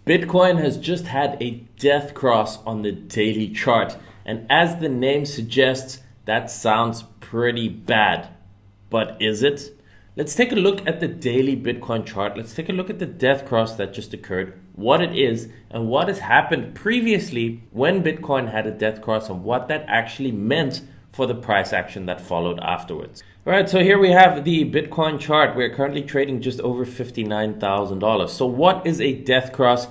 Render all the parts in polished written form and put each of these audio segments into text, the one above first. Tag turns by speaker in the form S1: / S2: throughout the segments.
S1: Bitcoin has just had a death cross on the daily chart. And as the name suggests, that sounds pretty bad. But is it? Let's take a look at the daily Bitcoin chart. Let's take a look at the death cross that just occurred, what it is, and what has happened previously when Bitcoin had a death cross and what that actually meant for the price action that followed afterwards. All right, so here we have the Bitcoin chart. We're currently trading just over $59,000. So what is a death cross?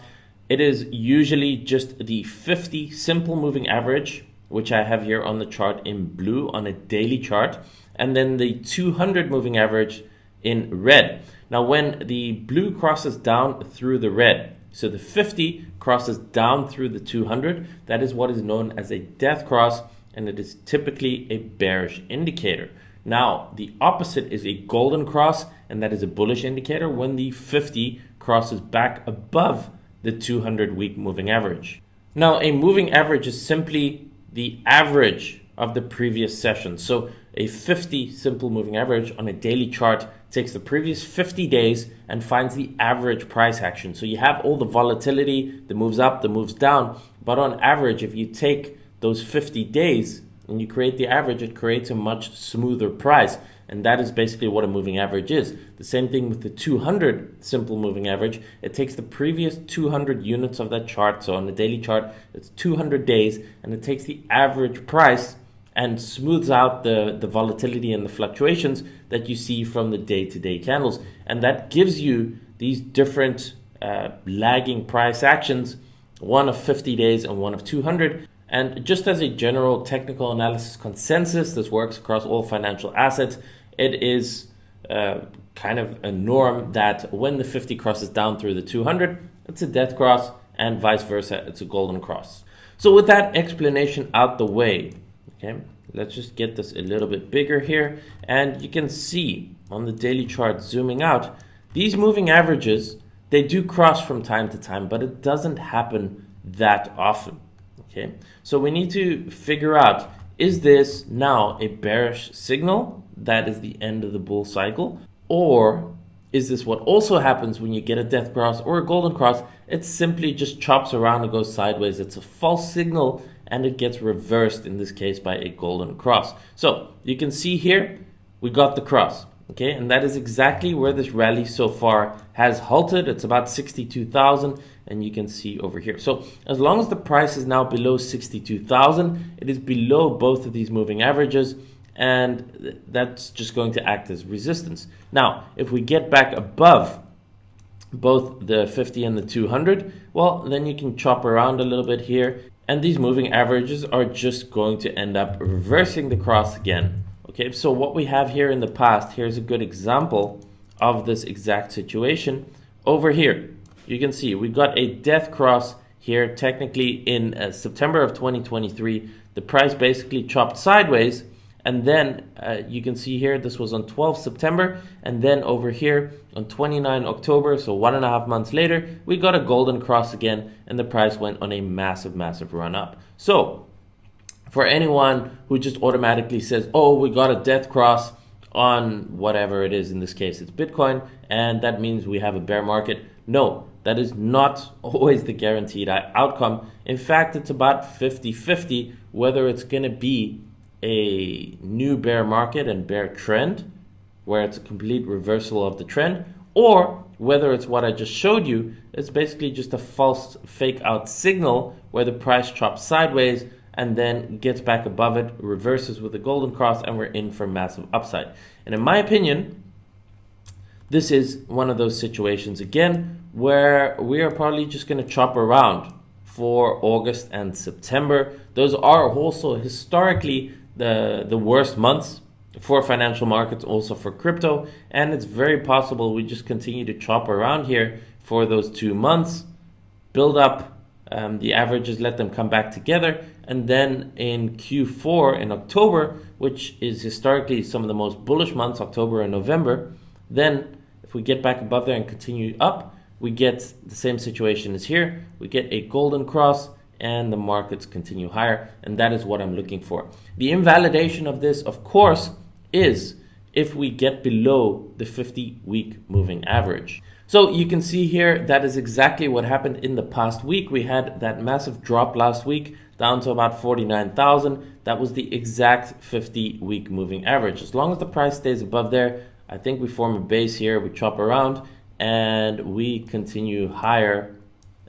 S1: It is usually just the 50 simple moving average, which I have here on the chart in blue on a daily chart, and then the 200 moving average in red. Now, when the blue crosses down through the red, so the 50 crosses down through the 200, that is what is known as a death cross, and it is typically a bearish indicator. Now, the opposite is a golden cross, and that is a bullish indicator when the 50 crosses back above the 200-week moving average. Now, a moving average is simply the average of the previous session. So a 50 simple moving average on a daily chart takes the previous 50 days and finds the average price action. So you have all the volatility, the moves up, the moves down, but on average, if you take those 50 days and you create the average, it creates a much smoother price. And that is basically what a moving average is. The same thing with the 200 simple moving average. It takes the previous 200 units of that chart. So on the daily chart, it's 200 days, and it takes the average price and smooths out the volatility and the fluctuations that you see from the day-to-day candles. And that gives you these different lagging price actions, one of 50 days and one of 200. And just as a general technical analysis consensus, this works across all financial assets. It is kind of a norm that when the 50 crosses down through the 200, it's a death cross, and vice versa, it's a golden cross. So with that explanation out the way, okay, let's just get this a little bit bigger here. And you can see on the daily chart, zooming out, these moving averages, they do cross from time to time, but it doesn't happen that often. Okay, so we need to figure out, is this now a bearish signal that is the end of the bull cycle? Or is this what also happens when you get a death cross or a golden cross? It simply just chops around and goes sideways. It's a false signal and it gets reversed, in this case, by a golden cross. So you can see here, we got the cross. Okay, and that is exactly where this rally so far has halted. It's about 62,000, and you can see over here. So as long as the price is now below 62,000, it is below both of these moving averages, and that's just going to act as resistance. Now, if we get back above both the 50 and the 200, well, then you can chop around a little bit here, and these moving averages are just going to end up reversing the cross again. Okay, so what we have here in the past, here's a good example of this exact situation. Over here, you can see we got a death cross here technically in September of 2023. The price basically chopped sideways, and then you can see here this was on 12 September, and then over here on 29 October, so 1.5 months later, we got a golden cross again, and the price went on a massive run up. So for anyone who just automatically says, oh, we got a death cross on whatever it is, in this case it's Bitcoin, and that means we have a bear market. No, that is not always the guaranteed outcome. In fact, it's about 50-50 whether it's going to be a new bear market and bear trend, where it's a complete reversal of the trend, or whether it's what I just showed you, it's basically just a false fake out signal where the price chops sideways and then gets back above it, reverses with a golden cross, and we're in for massive upside. And in my opinion, this is one of those situations again where we are probably just going to chop around for August and September. Those are also historically the worst months for financial markets, also for crypto, and it's very possible we just continue to chop around here for those 2 months, build up the averages, let them come back together, and then in Q4 in October, which is historically some of the most bullish months, October and November, then if we get back above there and continue up, we get the same situation as here. We get a golden cross and the markets continue higher, and that is what I'm looking for. The invalidation of this, of course, is if we get below the 50-week moving average. So you can see here, that is exactly what happened in the past week. We had that massive drop last week down to about 49,000. That was the exact 50-week moving average. As long as the price stays above there, I think we form a base here, we chop around, and we continue higher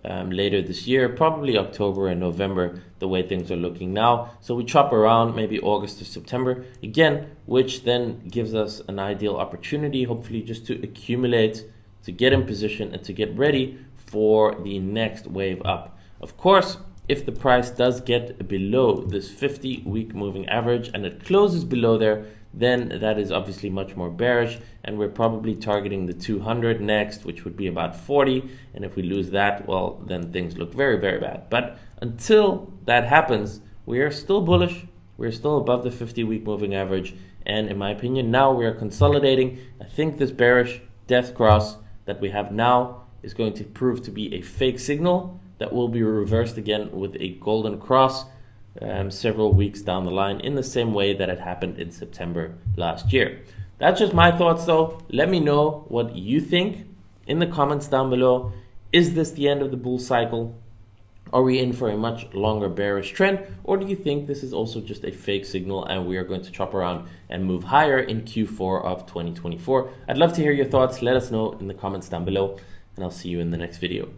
S1: later this year, probably October and November, the way things are looking now. So we chop around maybe August or September again, which then gives us an ideal opportunity, hopefully just to accumulate, to get in position and to get ready for the next wave up. Of course, if the price does get below this 50-week moving average and it closes below there, then that is obviously much more bearish, and we're probably targeting the 200 next, which would be about 40. And if we lose that, well, then things look very, very bad. But until that happens, we are still bullish. We're still above the 50-week moving average. And in my opinion, now we are consolidating. I think this bearish death cross that we have now is going to prove to be a fake signal that will be reversed again with a golden cross several weeks down the line, in the same way that it happened in September last year. That's just my thoughts though. Let me know what you think in the comments down below. Is this the end of the bull cycle? Are we in for a much longer bearish trend? Or do you think this is also just a fake signal and we are going to chop around and move higher in Q4 of 2024? I'd love to hear your thoughts. Let us know in the comments down below, and I'll see you in the next video.